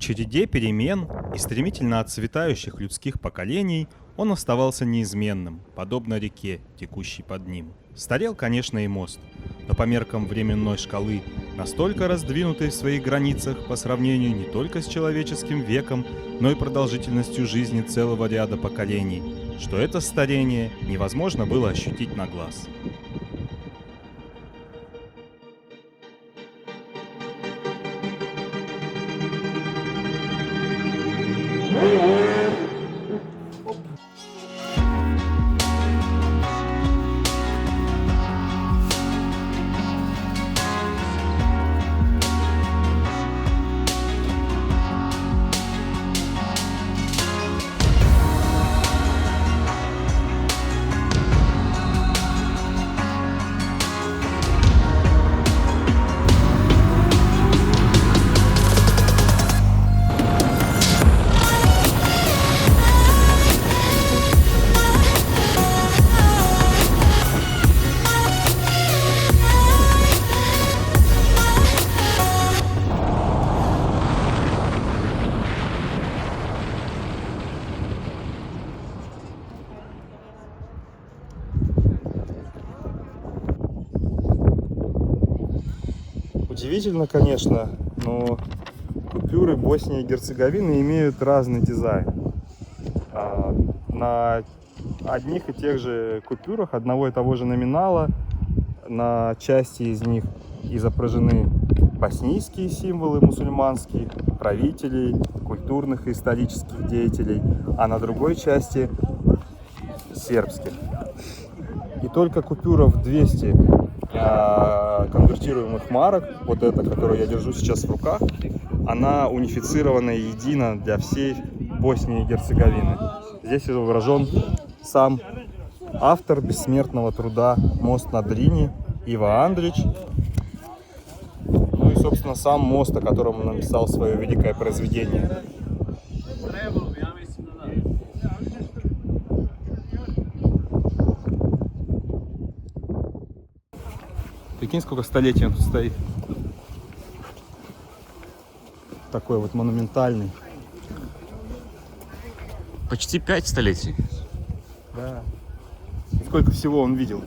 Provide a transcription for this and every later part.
череде перемен и стремительно отцветающих людских поколений он оставался неизменным, подобно реке, текущей под ним. Старел, конечно, и мост, но по меркам временной шкалы настолько раздвинутый в своих границах по сравнению не только с человеческим веком, но и продолжительностью жизни целого ряда поколений, что это старение невозможно было ощутить на глаз. Удивительно, конечно, но купюры Боснии и Герцеговины имеют разный дизайн. На одних и тех же купюрах одного и того же номинала на части из них изображены боснийские символы мусульманские, правителей, культурных и исторических деятелей, а на другой части сербских. И только купюра в 200 конвертируемых марок, вот эта, которую я держу сейчас в руках, она унифицирована и едина для всей Боснии и Герцеговины. Здесь изображен сам автор бессмертного труда «Мост на Дрине» Ива Андрич. Ну и, собственно, сам мост, о котором он написал свое великое произведение. Прикинь, сколько столетий он тут стоит. Такой вот монументальный. Почти 5 столетий. Да. И сколько всего он видел.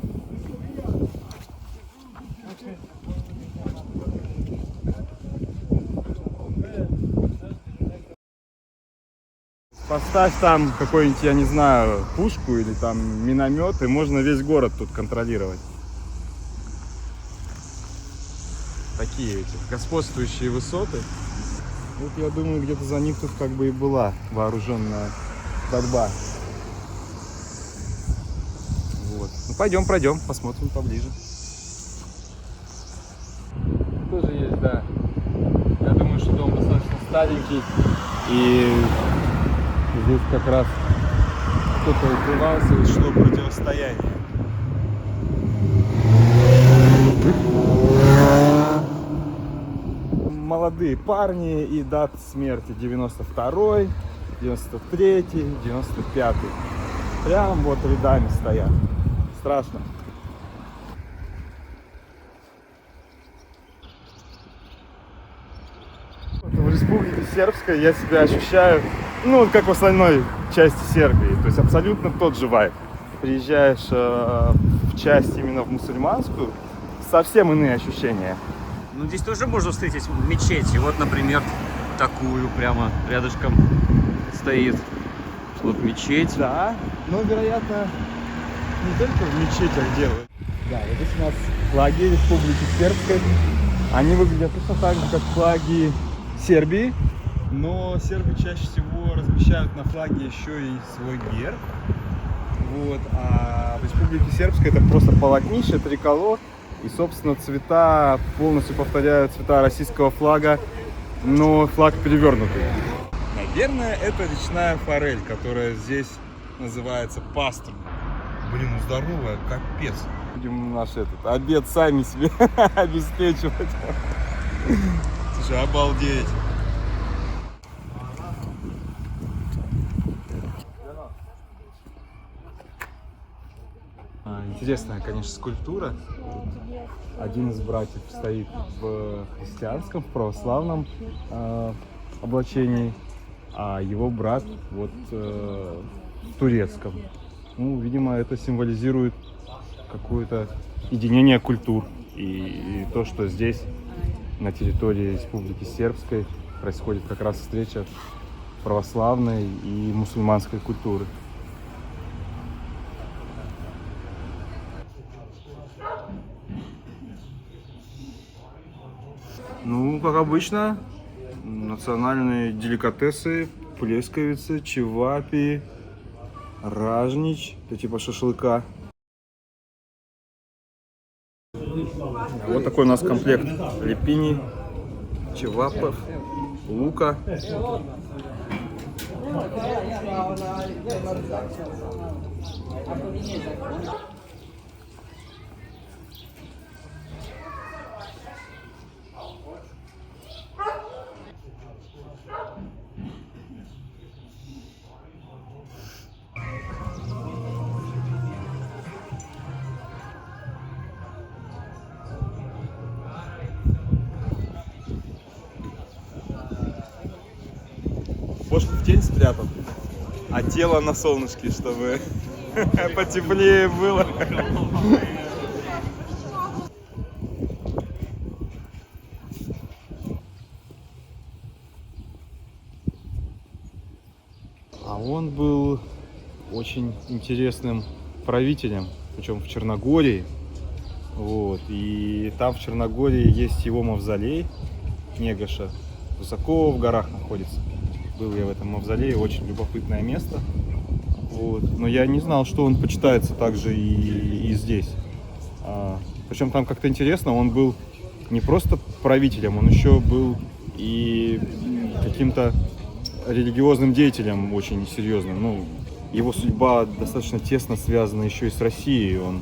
Поставь там какой-нибудь, я не знаю, пушку или там миномет, и можно весь город тут контролировать. Такие эти господствующие высоты. Вот я думаю, где-то за них тут как бы и была вооруженная борьба. Вот. Ну пойдем, пройдем, посмотрим поближе. Тоже есть, да. Я думаю, что дом достаточно старенький. И здесь как раз кто-то укрывался и шло противостояние. Молодые парни и даты смерти 92-й, 93-й, 95-й. Прям вот рядами стоят. Страшно. В Республике Сербской я себя ощущаю, ну, как в остальной части Сербии. То есть абсолютно тот же вайб. Приезжаешь в часть именно в мусульманскую, совсем иные ощущения. Ну, здесь тоже можно встретить мечети. Вот, например, такую прямо рядышком стоит. Вот мечеть. Да, но, вероятно, не только в мечетях делают. Да, вот здесь у нас флаги Республики Сербской. Они выглядят точно так же, как флаги Сербии. Но сербы чаще всего размещают на флаге еще и свой герб. Вот. А в Республике Сербской это просто полотнище, триколор. И, собственно, цвета полностью повторяют цвета российского флага, но флаг перевернутый. Наверное, это речная форель, которая здесь называется пастром. Блин, ну здоровая, капец. Будем наш обед сами себе обеспечивать. Слушай, обалдеть. Интересная, конечно, скульптура. Один из братьев стоит в христианском, в православном облачении, а его брат вот в турецком. Ну, видимо, это символизирует какое-то единение культур. И то, что здесь, на территории Республики Сербской, происходит как раз встреча православной и мусульманской культуры. Ну, как обычно, национальные деликатесы, плесковицы, чевапи, ражнич, это типа шашлыка. Вот такой у нас комплект лепини, чевапов, лука. Бошку в тень спрятал, а тело на солнышке, чтобы потеплее было. А он был очень интересным правителем, причем в Черногории. Вот. И там в Черногории есть его мавзолей Негоша. Высоко в горах находится. Был я в этом мавзолее, очень любопытное место. Вот. Но я не знал, что он почитается также и здесь. Причем там как-то интересно, он был не просто правителем, он еще был и каким-то религиозным деятелем очень серьезным. Ну, его судьба достаточно тесно связана еще и с Россией. Он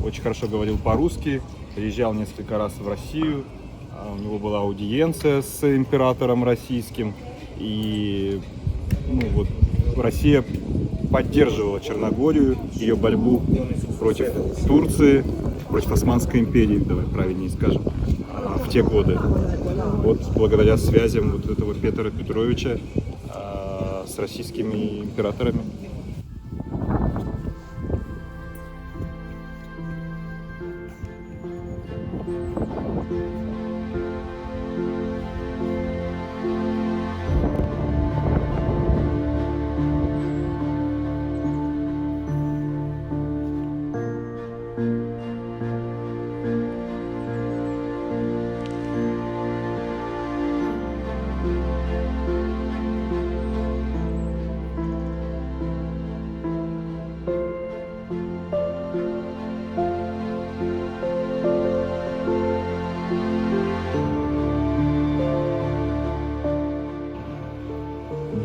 очень хорошо говорил по-русски, приезжал несколько раз в Россию. У него была аудиенция с императором российским. И вот, Россия поддерживала Черногорию, ее борьбу против Турции, против Османской империи, давай правильнее скажем, в те годы. Вот благодаря связям вот этого Петра Петровича с российскими императорами.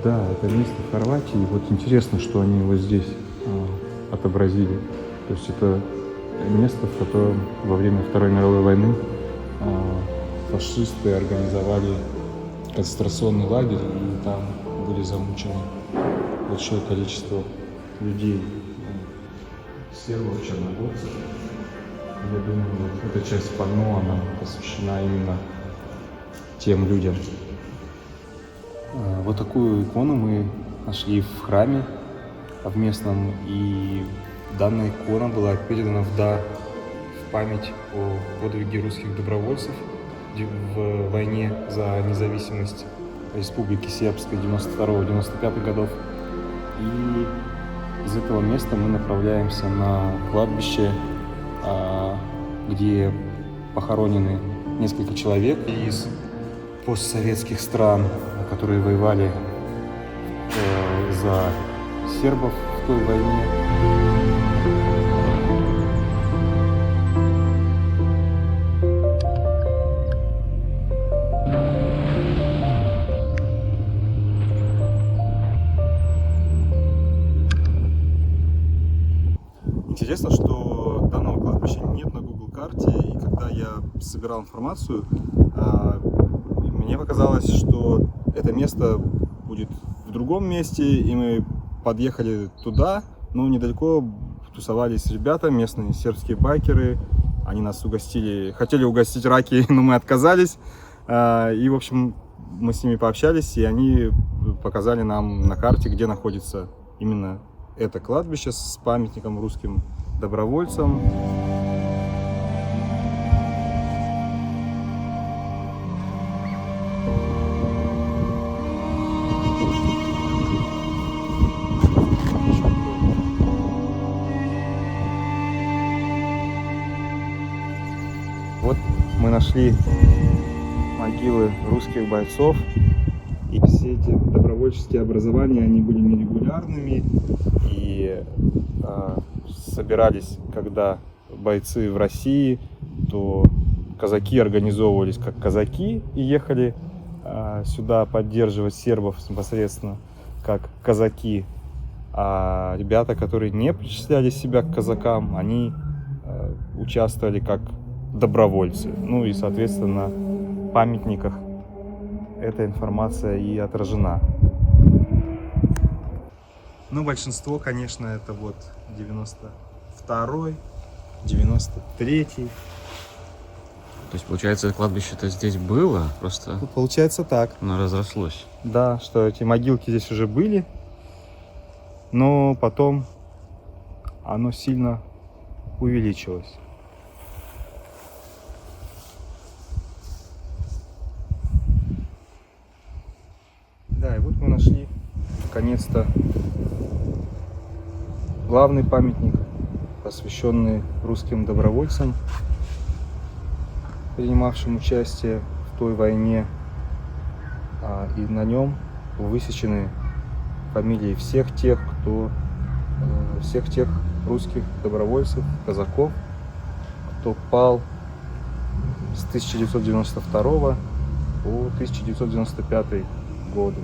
Да, это место в Хорватии. Вот интересно, что они его здесь отобразили. То есть это место, в котором во время Второй мировой войны фашисты организовали концентрационный лагерь, и там были замучены большое количество людей, сербов, черногорцев. Я думаю, вот эта часть панно, она посвящена именно тем людям. Вот такую икону мы нашли в храме в местном, и данная икона была передана в дар в память о подвиге русских добровольцев в войне за независимость Республики Сербской 92-95 годов. И из этого места мы направляемся на кладбище, где похоронены несколько человек из постсоветских стран, которые воевали за сербов в той войне. Интересно, что данного кладбища нет на Google карте, и когда я собирал информацию, мне показалось, что это место будет в другом месте, и мы подъехали туда, но недалеко тусовались ребята, местные сербские байкеры, они нас угостили, хотели угостить раки, но мы отказались, и, в общем, мы с ними пообщались, и они показали нам на карте, где находится именно это кладбище с памятником русским добровольцам. Вот мы нашли могилы русских бойцов, и все эти добровольческие образования, они были нерегулярными и собирались, когда бойцы в России, то казаки организовывались как казаки и ехали сюда поддерживать сербов непосредственно как казаки, а ребята, которые не причисляли себя к казакам, они участвовали как добровольцы. Ну и, соответственно, в памятниках эта информация и отражена. Ну, большинство, конечно, это вот 92-й, 93-й. То есть, получается, кладбище-то здесь было, просто Получается так. оно разрослось. Да, что эти могилки здесь уже были, но потом оно сильно увеличилось. Да, и вот мы нашли наконец-то главный памятник, посвященный русским добровольцам, принимавшим участие в той войне. И на нем высечены фамилии всех тех русских добровольцев, казаков, кто пал с 1992 по 1995 годы.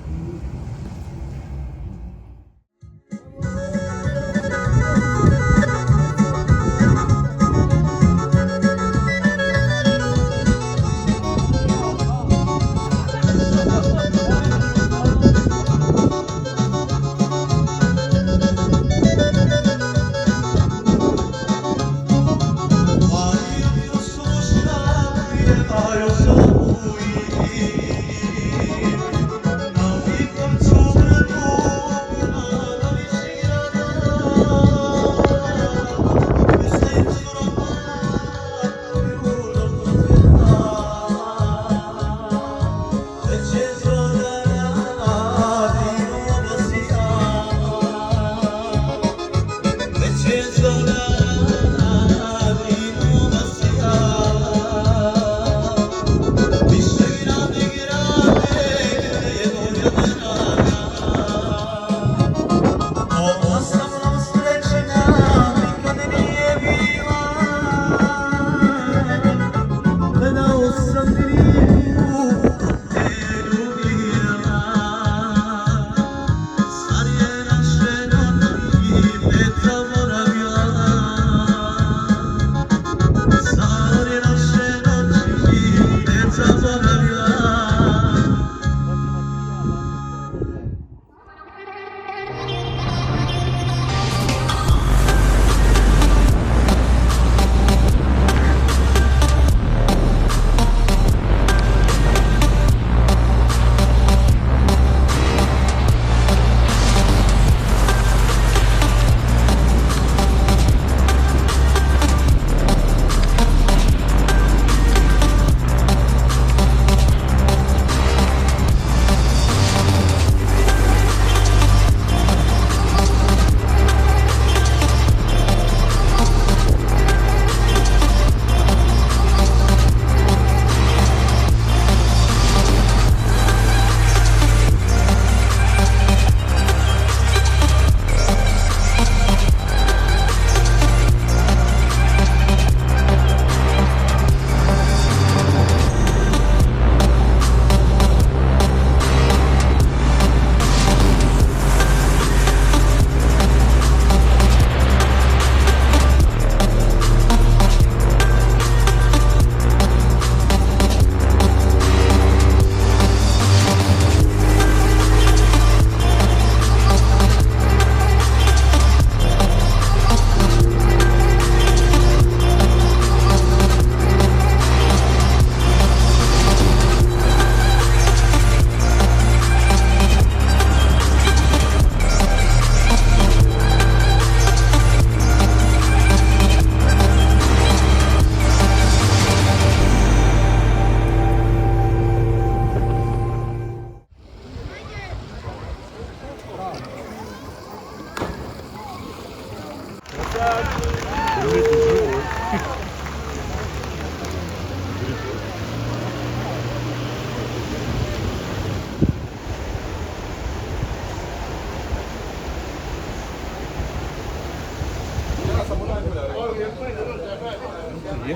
Now we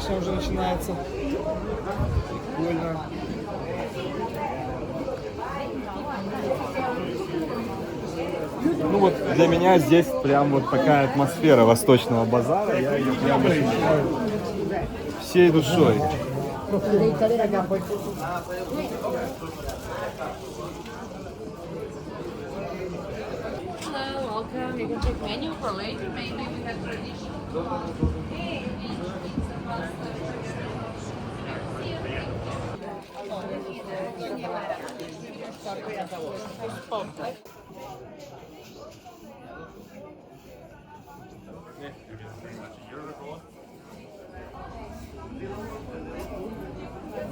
башня уже начинается. Прикольно. Ну вот для меня здесь прям вот такая атмосфера восточного базара. Я ее прям ощущаю всей душой. Hello, welcome. You can check menu for later. Maybe we have traditional.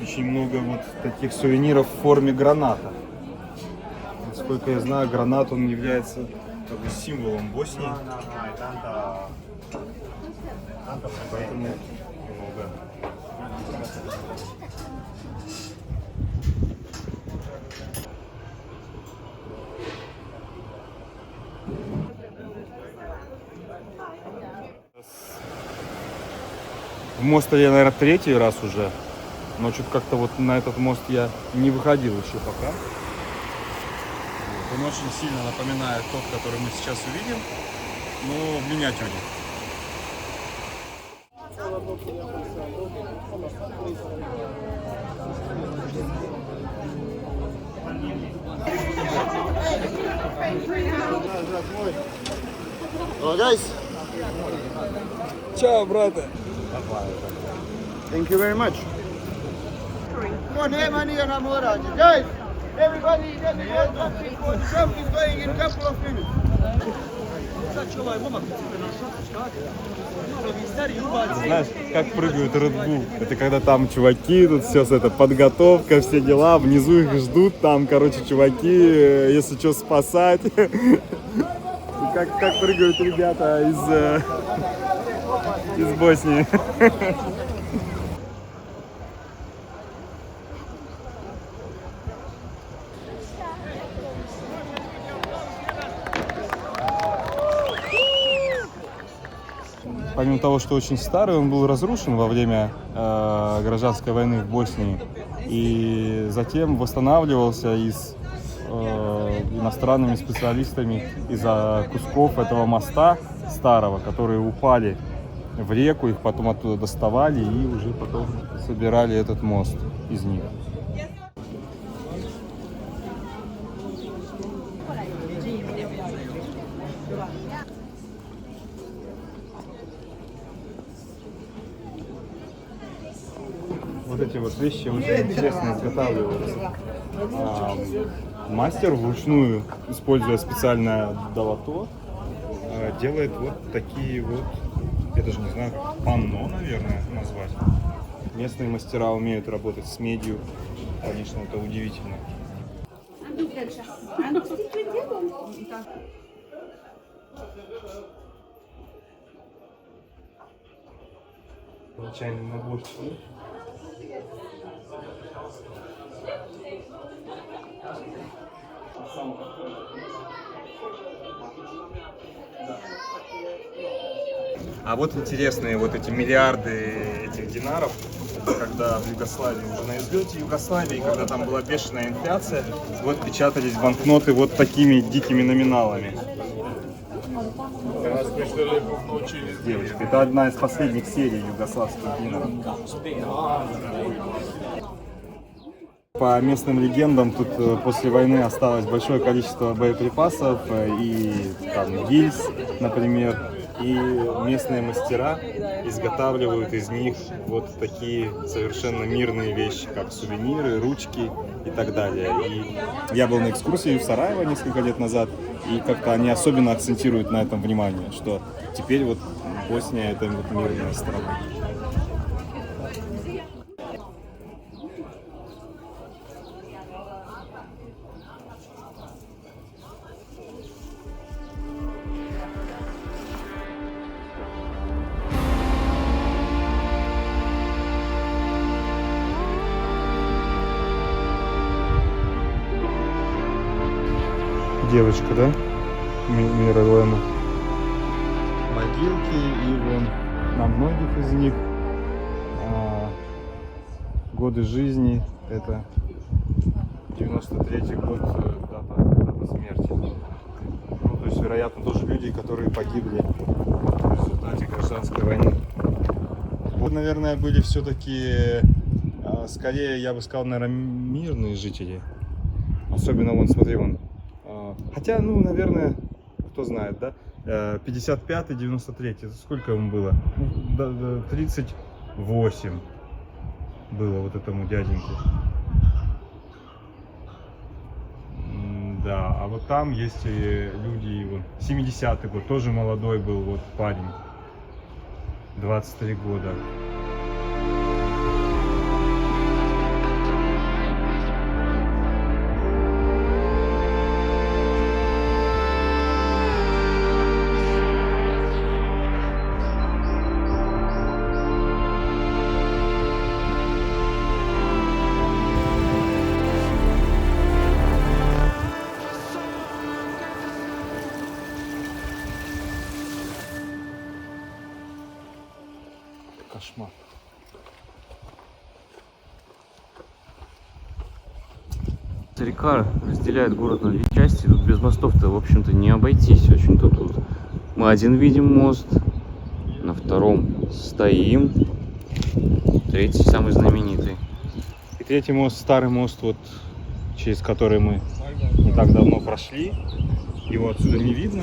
Очень много вот таких сувениров в форме граната. Насколько я знаю, гранат он является как бы символом Боснии. Поэтому много. В мост я, наверное, третий раз уже. Но что-то как-то вот на этот мост я не выходил еще пока. Он очень сильно напоминает тот, который мы сейчас увидим, но в миниатюре. Чао, брата. Thank you very much. Come on, hey, man, you're not more on you. Guys, everybody, get the world up before the jump is going in a couple of minutes. Знаешь, как прыгают Red Bull? Это когда там чуваки, тут все это подготовка, все дела, внизу их ждут, там, короче, чуваки, если что, спасать. Как прыгают ребята из Боснии. Помимо того, что очень старый, он был разрушен во время гражданской войны в Боснии и затем восстанавливался иностранными специалистами из-за кусков этого моста старого, которые упали в реку, их потом оттуда доставали и уже потом собирали этот мост из них. Вот эти вот вещи очень интересно изготавливаются. Мастер вручную, используя специальное долото, делает вот такие вот, я даже не знаю, как панно, наверное, назвать. Местные мастера умеют работать с медью, конечно, это удивительно. Чайный наборчик. А вот интересные вот эти миллиарды этих динаров, когда в Югославии, уже на излете Югославии, когда там была бешеная инфляция, вот печатались банкноты вот такими дикими номиналами. Девочки, это одна из последних серий югославских динаров. По местным легендам, тут после войны осталось большое количество боеприпасов и там гильз, например, и местные мастера изготавливают из них вот такие совершенно мирные вещи, как сувениры, ручки и так далее. И я был на экскурсии в Сараево несколько лет назад, и как-то они особенно акцентируют на этом внимание, что теперь вот Босния — это вот мирная страна. Девочка, да? Мировая. Могилки, и вон на многих из них годы жизни. Это 93-й год, дата смерти. Ну, то есть, вероятно, тоже люди, которые погибли в результате гражданской войны. Вот, наверное, были все-таки, скорее, я бы сказал, наверное, мирные жители. Особенно, вон, смотри, вон. Хотя, ну, наверное, кто знает, да? 55-й, 93-й, сколько ему было? 38 было вот этому дяденьке. Да, а вот там есть люди, вот, 70-й год, тоже молодой был вот парень, 23 года. Кошмар. Река разделяет город на две части. Тут без мостов-то, в общем-то, не обойтись. Очень тут вот. Мы один видим мост, на втором стоим, третий самый знаменитый. И третий мост, старый мост, вот через который мы не так давно прошли. Его отсюда не видно,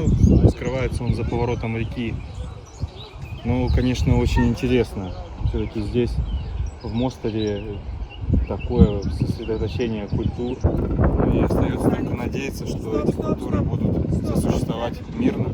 скрывается он за поворотом реки. Ну, конечно, очень интересно. Все-таки здесь, в Мостаре, такое сосредоточение культур. И остается только надеяться, что эти культуры будут сосуществовать мирно.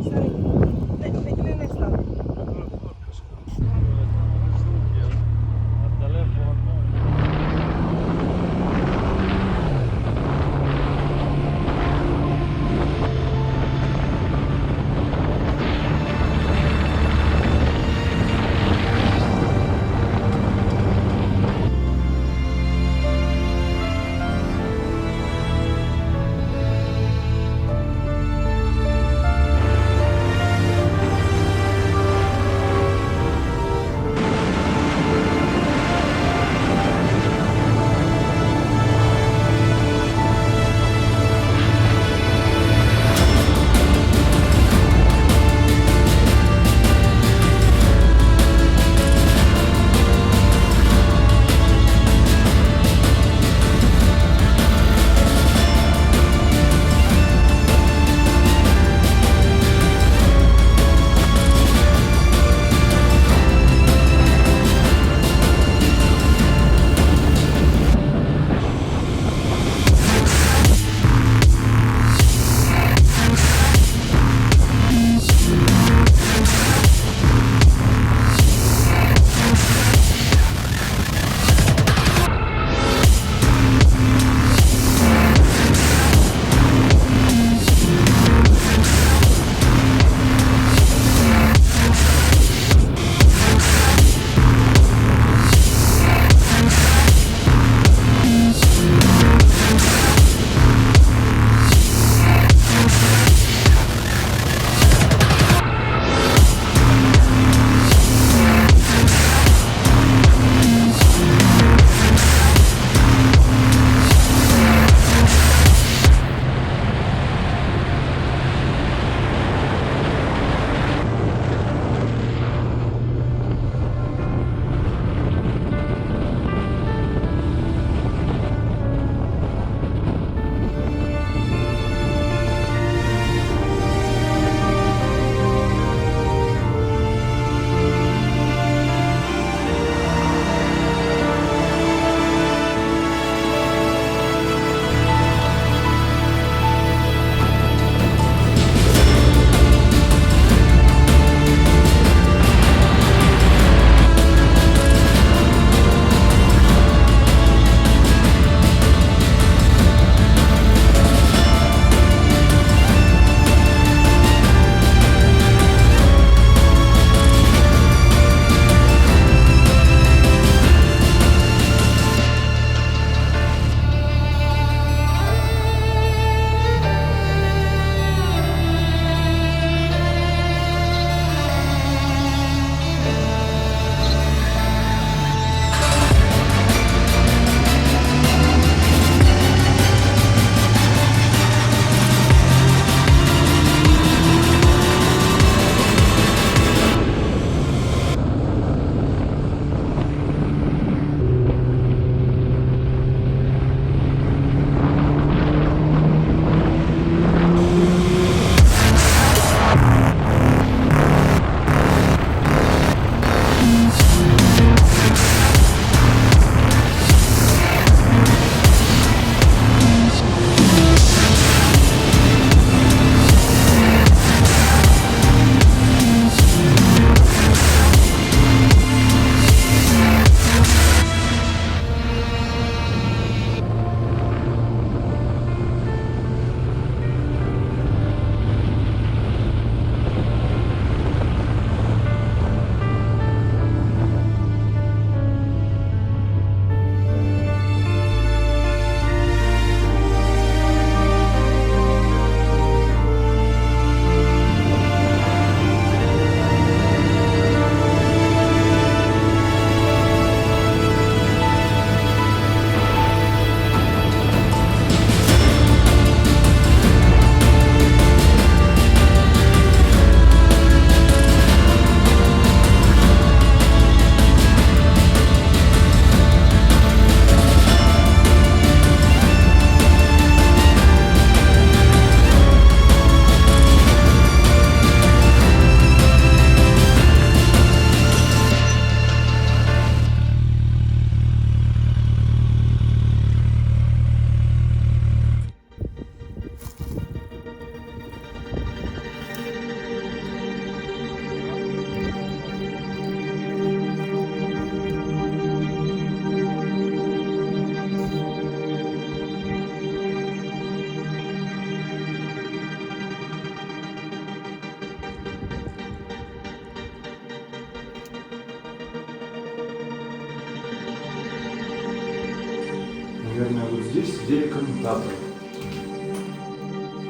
Наверное, вот здесь сидели комментаторы.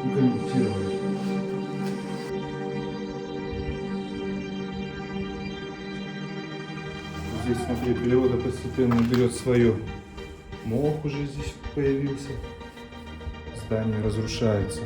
И комментировали. Здесь, смотри, природа постепенно берет свое. Мох уже здесь появился. Здание разрушается.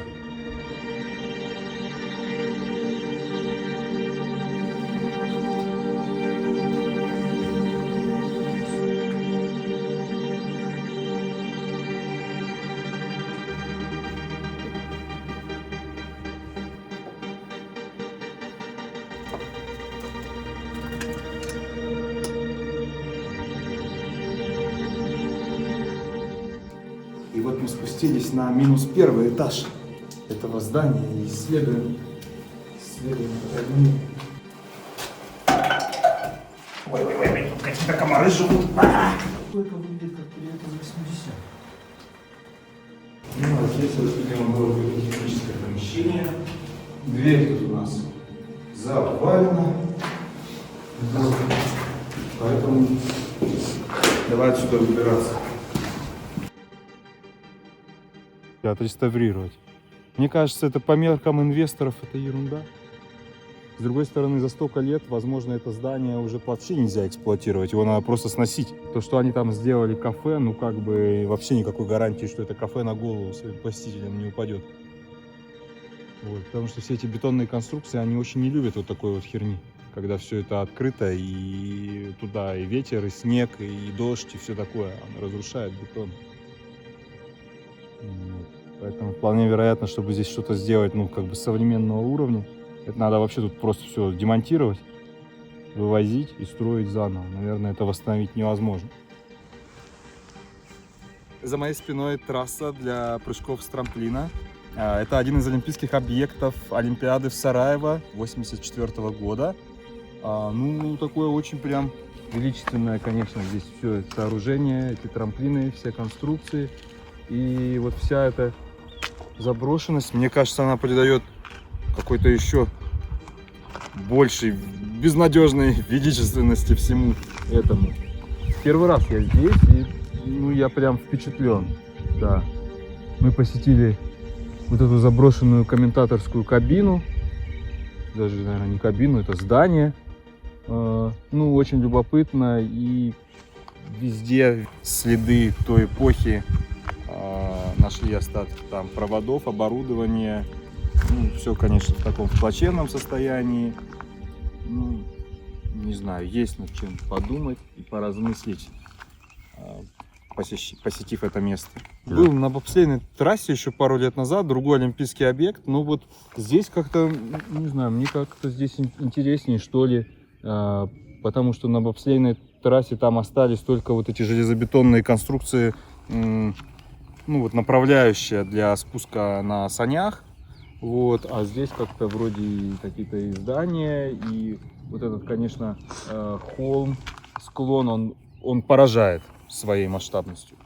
И вот мы спустились на минус первый этаж этого здания и исследуем огни. Ой, тут какие-то комары живут. Только выглядит как приятно за 80. Ну, а здесь вот, видимо, было какое-то техническое помещение. Дверь тут у нас завалена. Вот. Поэтому давай отсюда выбираться. Отреставрировать. Мне кажется, это по меркам инвесторов это ерунда. С другой стороны, за столько лет, возможно, это здание уже вообще нельзя эксплуатировать, его надо просто сносить. То, что они там сделали кафе, ну как бы вообще никакой гарантии, что это кафе на голову своим посетителям не упадет. Вот, потому что все эти бетонные конструкции, они очень не любят вот такой вот херни. Когда все это открыто, и туда и ветер, и снег, и дождь, и все такое, оно разрушает бетон. Поэтому вполне вероятно, чтобы здесь что-то сделать, ну, как бы современного уровня, это надо вообще тут просто все демонтировать, вывозить и строить заново. Наверное, это восстановить невозможно. За моей спиной трасса для прыжков с трамплина. Это один из олимпийских объектов Олимпиады в Сараево 1984 года. Ну, такое очень прям величественное, конечно, здесь все это сооружение, эти трамплины, все конструкции. И вот вся эта заброшенность, мне кажется, она придает какой-то еще большей безнадежной величественности всему этому. Первый раз я здесь, и ну, я прям впечатлен. Да. Мы посетили вот эту заброшенную комментаторскую кабину. Даже, наверное, не кабину, это здание. Ну, очень любопытно, и везде следы той эпохи. Нашли остатки там проводов, оборудования. Ну, все, конечно, в таком плачевном состоянии. Ну, не знаю, есть над чем подумать и поразмыслить, посетив это место. Да. Был на бобслейной трассе еще пару лет назад, другой олимпийский объект. Но вот здесь как-то, не знаю, мне как-то здесь интереснее, что ли. Потому что на бобслейной трассе там остались только вот эти железобетонные конструкции, ну вот направляющая для спуска на санях, вот, а здесь как-то вроде какие-то и здания, и вот этот, конечно, холм, склон, он поражает своей масштабностью.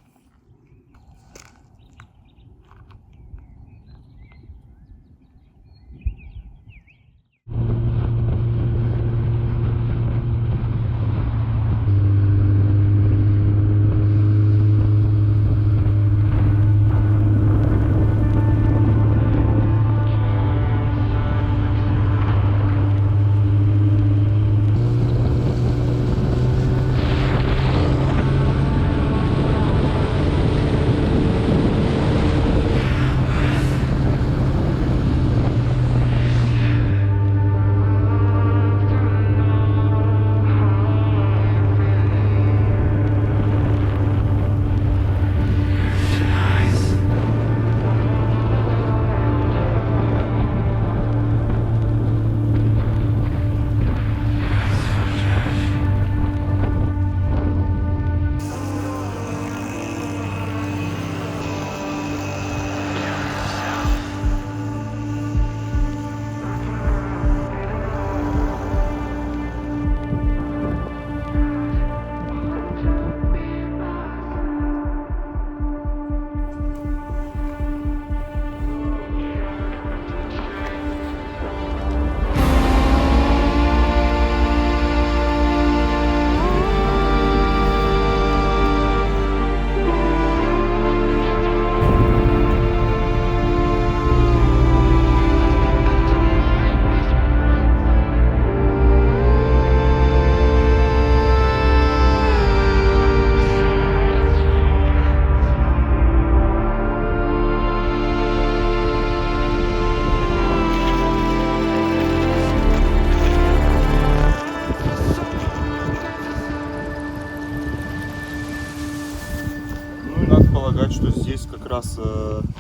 раз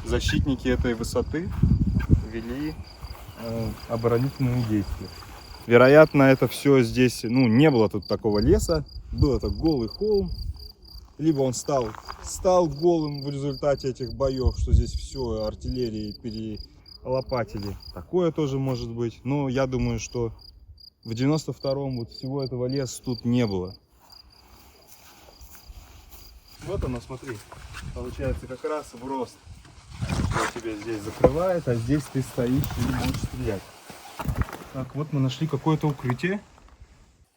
защитники этой высоты вели оборонительные действия. Вероятно, это все здесь, ну, не было тут такого леса, был это голый холм, либо он стал голым в результате этих боев, что здесь все артиллерии перелопатили. Такое тоже может быть, но я думаю, что в 92-м вот всего этого леса тут не было. Вот оно, смотри, получается как раз в рост. Что тебя здесь закрывает, а здесь ты стоишь и можешь стрелять. Так, вот мы нашли какое-то укрытие.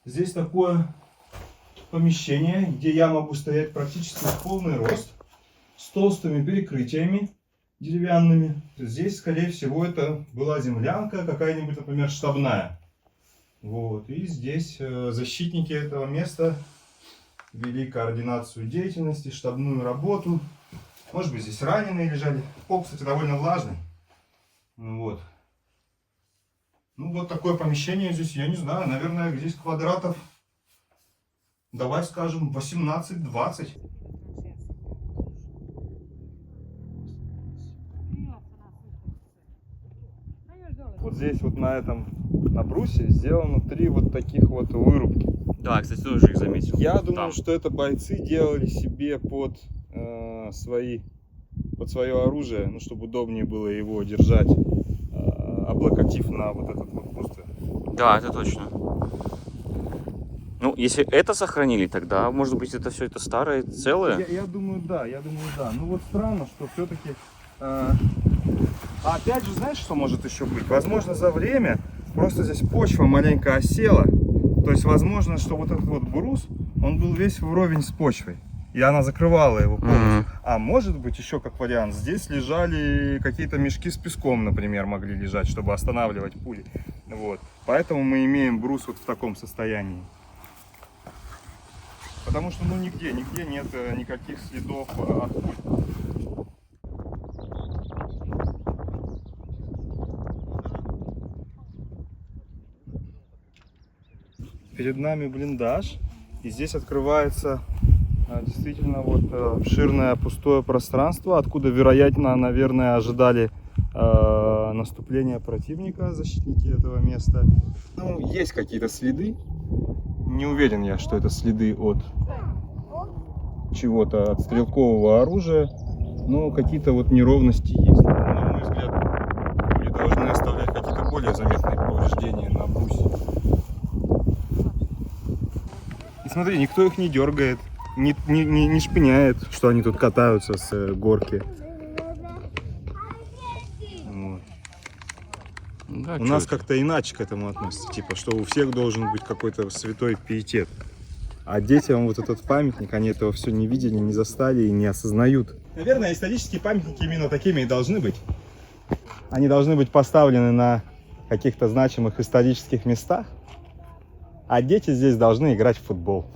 Здесь такое помещение, где я могу стоять практически в полный рост, с толстыми перекрытиями деревянными. Здесь, скорее всего, это была землянка, какая-нибудь, например, штабная. Вот. И здесь защитники этого места вели координацию деятельности, штабную работу. Может быть, здесь раненые лежали. Пол, кстати, довольно влажный. Вот. Ну, вот такое помещение здесь, я не знаю, наверное, здесь квадратов, давай скажем, 18-20. Вот здесь вот на брусе сделано 3 вот таких вот вырубки. Да, кстати, тоже их заметил. Я думаю, Там. что это бойцы делали себе под свое оружие, ну, чтобы удобнее было его держать, облокотив на вот этот вот бруствер. Да, это точно. Ну, если это сохранили, тогда, может быть, это все это старое, целое? Я думаю, да. Ну вот странно, что все-таки... опять же, знаешь, что может еще быть? Возможно, за время просто здесь почва маленько осела. То есть, возможно, что вот этот вот брус, он был весь вровень с почвой. И она закрывала его полностью. А может быть, еще как вариант, здесь лежали какие-то мешки с песком, например, могли лежать, чтобы останавливать пули. Вот. Поэтому мы имеем брус вот в таком состоянии. Потому что, ну, нигде нет никаких следов от пуль. Перед нами блиндаж, и здесь открывается действительно вот обширное пустое пространство, откуда, вероятно, наверное, ожидали наступления противника, защитники этого места. Ну, есть какие-то следы. Не уверен я, что это следы от чего-то, от стрелкового оружия, но какие-то вот неровности есть. На мой взгляд, пули должны оставлять какие-то более заметные повреждения на брусе. И смотри, никто их не дергает, не шпыняет, что они тут катаются с горки. Вот. Да, У нас как-то иначе к этому относятся, типа, что у всех должен быть какой-то святой пиетет. А детям вот этот памятник, они этого все не видели, не застали и не осознают. Наверное, исторические памятники именно такими и должны быть. Они должны быть поставлены на каких-то значимых исторических местах, а дети здесь должны играть в футбол.